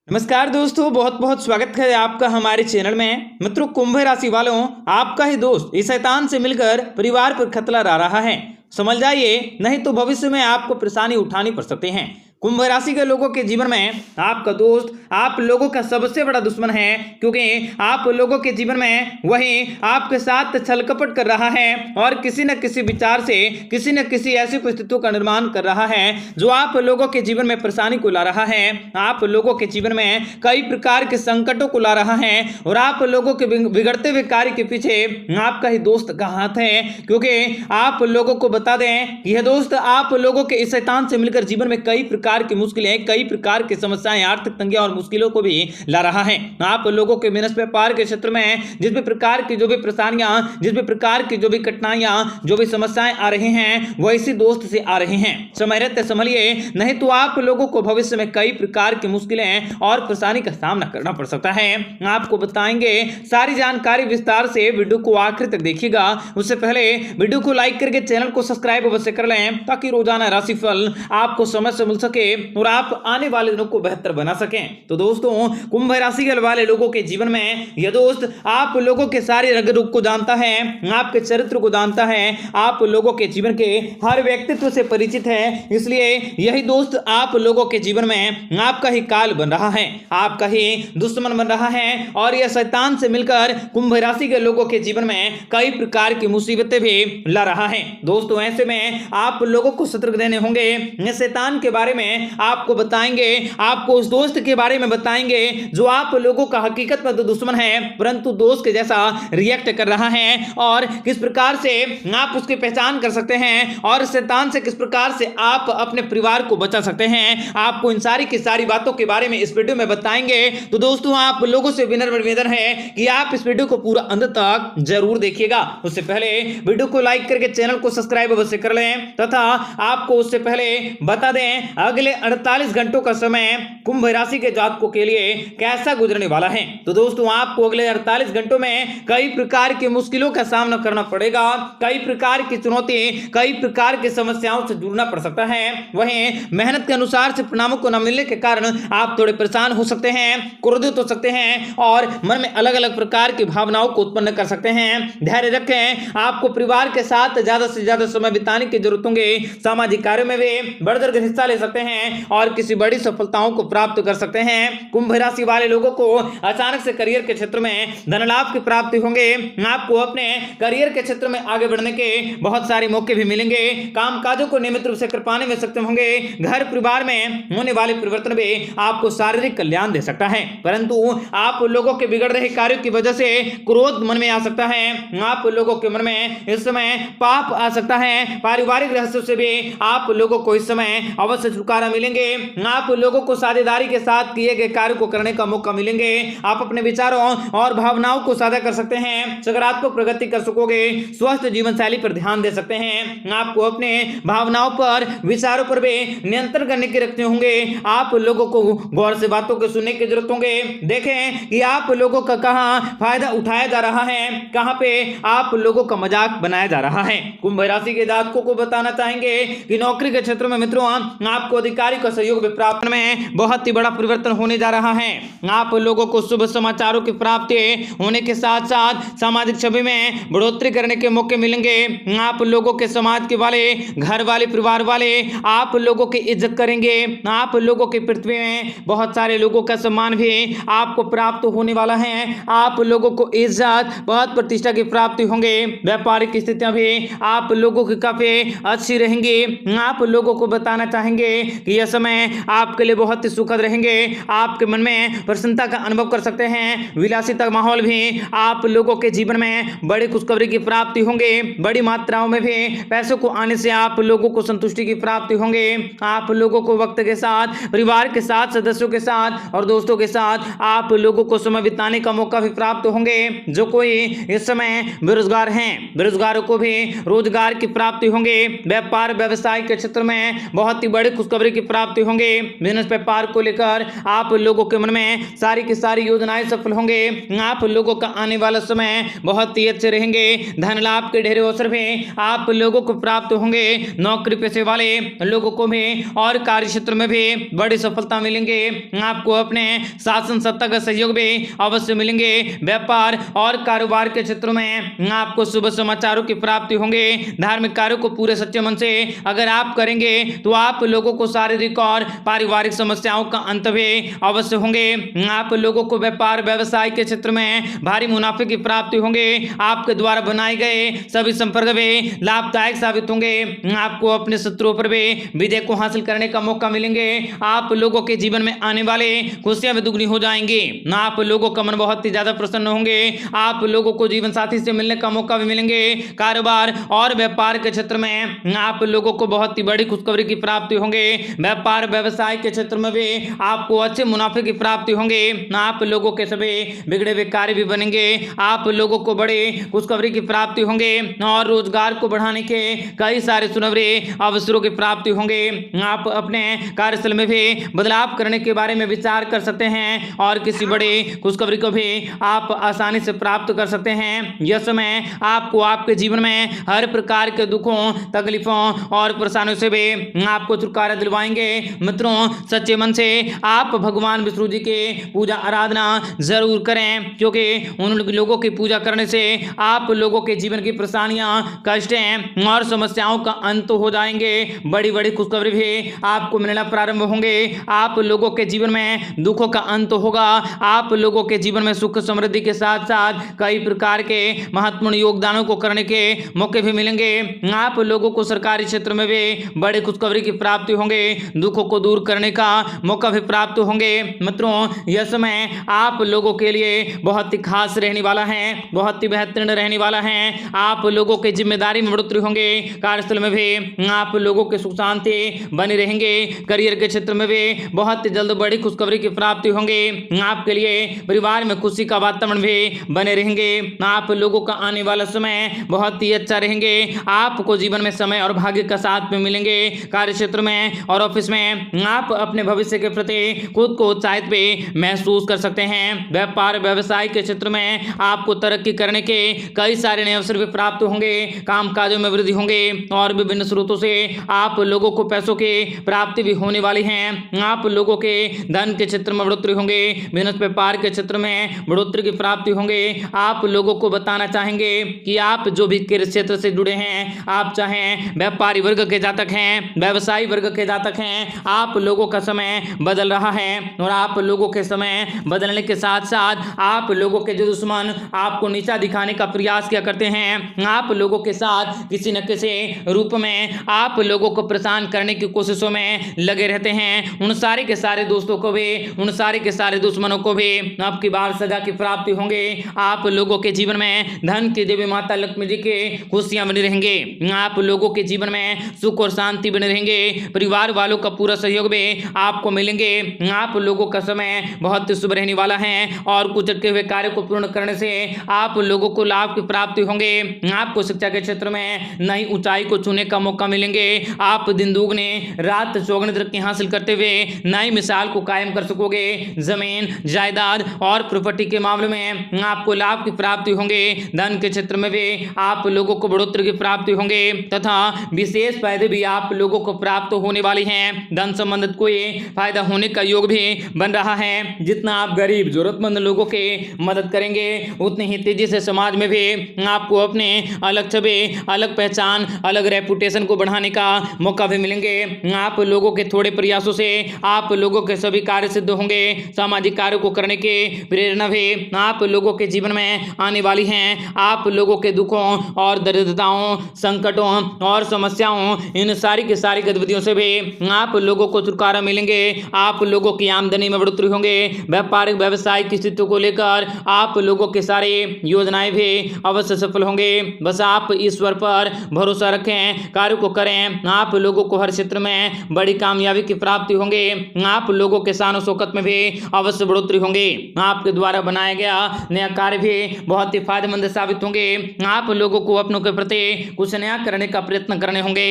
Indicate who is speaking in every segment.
Speaker 1: नमस्कार दोस्तों, बहुत बहुत स्वागत है आपका हमारे चैनल में। मित्रों, कुंभ राशि वालों, आपका ही दोस्त इस शैतान से मिलकर परिवार पर खतरा ला रहा है। समझ जाइए, नहीं तो भविष्य में आपको परेशानी उठानी पड़ सकती है। कुंभ राशि के लोगों के जीवन में आपका दोस्त आप लोगों का सबसे बड़ा दुश्मन है, क्योंकि आप लोगों के जीवन में वही आपके साथ छल कपट कर रहा है और किसी न किसी विचार से किसी न किसी ऐसी परिस्थितियों का निर्माण कर रहा है जो आप लोगों के जीवन में परेशानी को ला रहा है। आप लोगों के जीवन में कई प्रकार के संकटों को ला रहा है और आप लोगों के बिगड़ते हुए कार्य के पीछे आपका ही दोस्त का हाथ है, क्योंकि आप लोगों को बता दें कि यह दोस्त आप लोगों के इस शैतान से मिलकर जीवन में कई प्रकार की मुश्किलें, कई प्रकार की समस्याएं, आर्थिक तंगियां और मुश्किलों को भी ला रहा है। आप लोगों के बिजनेस व्यापार के क्षेत्र में जिस भी प्रकार की जो भी परेशानियां, जिस भी प्रकार की जो भी कठिनाइयां, जो भी समस्याएं आ रही हैं, वो इसी दोस्त से आ रही हैं। समय रहते संभलिए, नहीं तो आप लोगों को भविष्य में कई प्रकार की मुश्किलें और परेशानी का सामना करना पड़ सकता है। आपको बताएंगे सारी जानकारी विस्तार से, वीडियो को आखिर तक देखिएगा। उससे पहले वीडियो को लाइक करके चैनल को सब्सक्राइब अवश्य कर लें, ताकि रोजाना राशिफल आपको समय से मिल सके और आप आने वाले दिनों को बेहतर बना सकें। तो दोस्तों, कुंभ राशि के वाले लोगों के जीवन में यह दोस्त आप लोगों के सारे रंग रूप को जानता है, आपके चरित्र को जानता है, आप लोगों के जीवन के हर व्यक्तित्व से परिचित है। इसलिए यही दोस्त आप लोगों के जीवन में आपका ही काल बन रहा है, आपका ही दुश्मन बन रहा है और यह शैतान से मिलकर कुंभ राशि के लोगों के जीवन में कई प्रकार की मुसीबतें भी ला रहा है। दोस्तों, ऐसे में आप लोगों को सतर्क रहने होंगे। शैतान के बारे में आपको बताएंगे, आपको उस दोस्त के बारे में बताएंगे जो आप लोगों का हकीकत में तो दुश्मन है, परंतु दोस्त के जैसा रिएक्ट कर रहा है, और किस प्रकार से आप उसकी पहचान कर सकते हैं और शैतान से किस प्रकार से आप अपने परिवार को बचा सकते हैं। आपको इन सारी की सारी बातों के बारे में इस वीडियो में बताएंगे। तो दोस्तों, आप लोगों से विनम्र निवेदन है कि आप इस वीडियो को पूरा अंत तक जरूर देखिएगा। उससे पहले वीडियो को लाइक करके चैनल को सब्सक्राइब अवश्य कर लें, तथा आपको उससे पहले बता दें अगले 48 घंटों का समय कुंभ राशि के जातकों के लिए कैसा गुजरने वाला है। तो दोस्तों, आपको अगले 48 घंटों में कई प्रकार की मुश्किलों का सामना करना पड़ेगा, कई प्रकार की चुनौती, कई प्रकार की समस्याओं से जूझना पड़ सकता है। वहीं मेहनत के अनुसार से परिणामों को न मिलने के कारण आप थोड़े परेशान हो सकते हैं, क्रोधित हो सकते हैं और मन में अलग अलग प्रकार की भावनाओं को उत्पन्न कर सकते हैं। धैर्य रखें, आपको परिवार के साथ ज्यादा से ज्यादा समय बिताने की जरूरत होगी। सामाजिक कार्यों में भी बढ़ चढ़ कर हिस्सा ले सकते हैं और किसी बड़ी सफलताओं को प्राप्त कर सकते हैं। कुंभ राशि वाले लोगों को अचानक से करियर के क्षेत्र में धन लाभ की प्राप्ति होंगे। आपको अपने करियर के क्षेत्र में आगे बढ़ने के बहुत सारे मौके भी मिलेंगे। कामकाजों को नियमित रूप से कर पाने में सक्षम होंगे। घर परिवार में होने वाले परिवर्तन भी आपको शारीरिक कल्याण दे सकता है, परंतु आप लोगों के बिगड़ रहे कार्यों की वजह से क्रोध मन में आ सकता है। आप लोगों के मन में इस समय पाप आ सकता है। पारिवारिक रहस्यों से भी आप लोगों को इस समय अवश्य छुटकारा मिलेंगे। आप लोगों को साझेदारी के साथ किए गए कार्य को करने का मौका मिलेंगे। आप अपने विचारों और भावनाओं को साझा कर सकते हैं, सकारात्मक प्रगति कर सकोगे। स्वस्थ जीवन शैली पर ध्यान दे सकते हैं। आपको अपने भावनाओं पर, विचारों पर भी नियंत्रण करने के रखते होंगे। आप लोगों को गौर से बातों को सुनने की जरूरत होंगे। देखें कि आप लोगों का कहां फायदा उठाया जा रहा है, कहां पे आप लोगों का मजाक बनाया जा रहा है। कुंभ राशि के जातकों को बताना चाहेंगे कि नौकरी के क्षेत्र में मित्रों आपको अधिकारी का सहयोग प्राप्त में बहुत ही बड़ा परिवर्तन होने जा रहा है। आप लोगों को शुभ समाचारों की प्राप्ति होने के साथ साथ सामाजिक छवि में बढ़ोतरी करने के मौके मिलेंगे। आप लोगों के समाज के वाले, घर वाले, परिवार वाले आप लोगों की इज्जत करेंगे। आप लोगों की पृथ्वी में बहुत सारे लोगों का सम्मान भी आपको प्राप्त होने वाला है। आप लोगों को इज्जत, बहुत प्रतिष्ठा की प्राप्ति होंगे। व्यापारिक स्थितियां भी आप लोगों की काफी अच्छी रहेंगी। आप लोगों को बताना चाहेंगे कि यह समय आपके लिए बहुत ही सुखद रहेंगे। आपके मन में प्रसन्नता का अनुभव कर सकते हैं। विलासिता माहौल भी आप लोगों के जीवन में बड़ी खुशखबरी की प्राप्ति होंगे। बड़ी मात्राओं में भी पैसों को आने से आप लोगों को संतुष्टि की प्राप्ति होंगे। आप लोगों को वक्त के साथ, परिवार के साथ, सदस्यों के साथ और दोस्तों के साथ आप लोगों को समय बिताने का मौका भी प्राप्त होंगे। जो कोई इस समय बेरोजगार हैं, बेरोजगारों को भी रोजगार की प्राप्ति होंगे। व्यापार व्यवसाय के क्षेत्र में बहुत ही बड़ी खुशखबरी खुशखबरी की प्राप्ति होंगे। बिजनेस व्यापार को लेकर आप लोगों के मन में सारी की सारी योजनाएं सफल होंगे। आप लोगों का आने वाला समय बहुत ही अच्छे रहेंगे। धन लाभ के ढेर अवसर भी आप लोगों को प्राप्त होंगे। नौकरी पेशे वाले लोगों को भी और कार्य क्षेत्र में भी बड़ी सफलता मिलेंगे। आपको अपने शासन सत्ता का सहयोग भी अवश्य मिलेंगे। व्यापार और कारोबार के क्षेत्र में आपको शुभ समाचारों की प्राप्ति होंगे। धार्मिक कार्यों को पूरे सच्चे मन से अगर आप करेंगे तो आप लोगों को शारीरिक और पारिवारिक समस्याओं का अंत भी अवश्य होंगे। आप लोगों को व्यापार व्यवसाय के क्षेत्र में भारी मुनाफे की प्राप्ति होंगे। आपके द्वारा बनाए गए सभी संपर्क भी लाभदायक साबित होंगे। आपको अपने शत्रुओं पर भी विजय को हासिल करने का मौका मिलेंगे। आप लोगों के जीवन में आने वाले खुशियां भी दुगनी हो जाएंगी। आप लोगों का मन बहुत ही ज्यादा प्रसन्न होंगे। आप लोगों को जीवन साथी से मिलने का मौका भी मिलेंगे। कारोबार और व्यापार के क्षेत्र में आप लोगों को बहुत ही बड़ी खुशखबरी की प्राप्ति होंगे। व्यापार व्यवसाय के क्षेत्र में भी आपको अच्छे मुनाफे की प्राप्ति होंगे। आप लोगों के सभी बिगड़े हुए कार्य भी बनेंगे। आप लोगों को बड़े खुशखबरी की प्राप्ति होंगे और रोजगार को बढ़ाने के कई सारे सुनहरे अवसरों की प्राप्ति होंगे। आप अपने कार्यस्थल में भी बदलाव करने के बारे में विचार कर सकते हैं और किसी बड़े खुशखबरी को भी आप आसानी से प्राप्त कर सकते हैं। यह समय आपको आपके जीवन में हर प्रकार के दुखों, तकलीफों और परेशानियों से भी आपको छुटकारा दिलवाएंगे। मित्रों, सच्चे मन से आप भगवान विष्णु जी के पूजा आराधना जरूर करें, क्योंकि उन लोगों की पूजा करने से आप लोगों के जीवन की परेशानियां, कष्टें और समस्याओं का अंत हो जाएंगे। बड़ी बड़ी खुशखबरी भी आपको मिलना प्रारंभ होंगे। आप लोगों के जीवन में दुखों का अंत होगा। आप लोगों के जीवन में सुख समृद्धि के साथ साथ कई प्रकार के महत्वपूर्ण योगदानों को करने के मौके भी मिलेंगे। आप लोगों को सरकारी क्षेत्र में भी बड़ी खुशखबरी की प्राप्ति होंगे। दुखों को दूर करने का मौका भी प्राप्त होंगे। मित्रों, यह समय आप लोगों के लिए बहुत ही खास रहने वाला है, बहुत ही बेहतरीन रहने वाला है। आप लोगों के जिम्मेदारी में बढ़ोतरी होंगे। कार्यस्थल में भी आप लोगों के सुख शांति बनी रहेंगे। करियर के क्षेत्र में भी बहुत जल्द बड़ी खुशखबरी की प्राप्ति होंगे। आपके लिए परिवार में खुशी का वातावरण भी बने रहेंगे। आप लोगों का आने वाला समय बहुत ही अच्छा रहेंगे। आपको जीवन में समय और भाग्य का साथ में मिलेंगे। कार्य क्षेत्र में और ऑफिस में आप अपने भविष्य के प्रति खुद को उत्साहित भी महसूस कर सकते हैं। व्यापार व्यवसाय के क्षेत्र में आपको तरक्की करने के कई सारे नए अवसर भी प्राप्त होंगे। कामकाजों में वृद्धि होंगे और विभिन्न स्रोतों से आप लोगों को पैसों की प्राप्ति भी होने वाली है। आप लोगों के धन के क्षेत्र में बढ़ोतरी होंगे। बिजनेस व्यापार के क्षेत्र में बढ़ोतरी की प्राप्ति होंगे। आप लोगों को बताना चाहेंगे कि आप जो भी क्षेत्र से जुड़े हैं, आप चाहें व्यापारी वर्ग के जातक हैं, व्यवसायी वर्ग के जातक हैं, आप लोगों का समय बदल रहा है और आप लोगों के समय बदलने के साथ साथ आप लोगों के जो दुश्मन आपको नीचा दिखाने का प्रयास किया करते हैं, आप लोगों के साथ किसी न किसी रूप में आप लोगों को परेशान करने की कोशिशों में लगे रहते हैं, उन सारे के सारे दोस्तों को भी, उन सारे के सारे दुश्मनों को भी आपकी बार सजा की प्राप्ति होंगे। आप लोगों के जीवन में धन की देवी माता लक्ष्मी जी के खुशियां बनी रहेंगे। आप लोगों के जीवन में सुख और शांति बने रहेंगे। परिवार वालों का पूरा सहयोग भी आपको मिलेंगे। आप लोगों का समय बहुत ही शुभ रहने वाला है और कुछ अटके हुए कार्य को पूर्ण करने से आप लोगों को लाभ की प्राप्ति होंगे। आपको शिक्षा के क्षेत्र में नई ऊंचाई को छूने का मौका मिलेंगे। आप दिन दुगने रात चौगुने तरक्की हासिल करते हुए नई मिसाल को कायम कर सकोगे। जमीन, जायदाद और प्रॉपर्टी के मामले में आपको लाभ की प्राप्ति होंगे। धन के क्षेत्र में भी आप लोगों को बढ़ोतरी की प्राप्ति होंगे तथा विशेष फायदे भी आप लोगों को प्राप्त होने वाली हैं। धन संबंधित कोई फायदा होने का योग भी बन रहा है। जितना आप गरीब जरूरतमंद लोगों के मदद करेंगे, उतनी ही तेजी से समाज में भी आपको अपने अलग छवि, अलग पहचान, अलग रेपुटेशन को बढ़ाने का मौका भी मिलेंगे। आप लोगों के थोड़े प्रयासों से आप लोगों के सभी कार्य सिद्ध होंगे। सामाजिक कार्यों को करने की प्रेरणा भी आप लोगों के जीवन में आने वाली है। आप लोगों के दुखों और दरिद्रताओं, संकटों और समस्याओं, इन सारी की सारी गतिविधियों से भी आप लोगों को छुटकारा मिलेंगे। आप लोगों की आमदनी में बढ़ोतरी होंगे। व्यापारिक व्यवसाय की स्थिति को लेकर आप लोगों के सारे योजनाएं भी अवश्य सफल होंगे। बस आप ईश्वर पर भरोसा रखें, कार्य को करें। आप लोगों को हर क्षेत्र में बड़ी कामयाबी की प्राप्ति होंगे। आप लोगों के शान और शौकत में भी अवश्य बढ़ोतरी होंगे। आपके द्वारा बनाया गया नया कार्य भी बहुत ही फायदेमंद साबित होंगे। आप लोगों को अपनों के प्रति कुछ नया करने का प्रयत्न करने होंगे।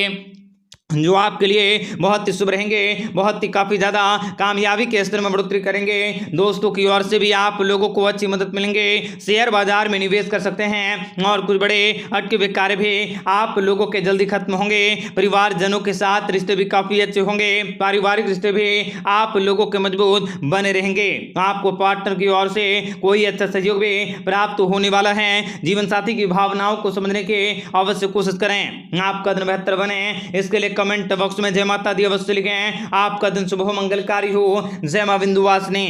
Speaker 1: जो आपके लिए बहुत ही शुभ रहेंगे, बहुत ही काफ़ी ज़्यादा कामयाबी के स्तर में बढ़ोतरी करेंगे। दोस्तों की ओर से भी आप लोगों को अच्छी मदद मिलेंगे। शेयर बाजार में निवेश कर सकते हैं और कुछ बड़े अटके हुए कार्य भी आप लोगों के जल्दी खत्म होंगे। परिवारजनों के साथ रिश्ते भी काफ़ी अच्छे होंगे। पारिवारिक रिश्ते भी आप लोगों के मजबूत बने रहेंगे। आपको पार्टनर की ओर से कोई अच्छा सहयोग भी प्राप्त होने वाला है। जीवन साथी की भावनाओं को समझने की अवश्य कोशिश करें। आपका दिन बेहतर बने, इसके लिए कमेंट बॉक्स में जय माता दी अवश्य लिखें। आपका दिन शुभ हो, मंगलकारी हो। जय मां विंध्यवासिनी।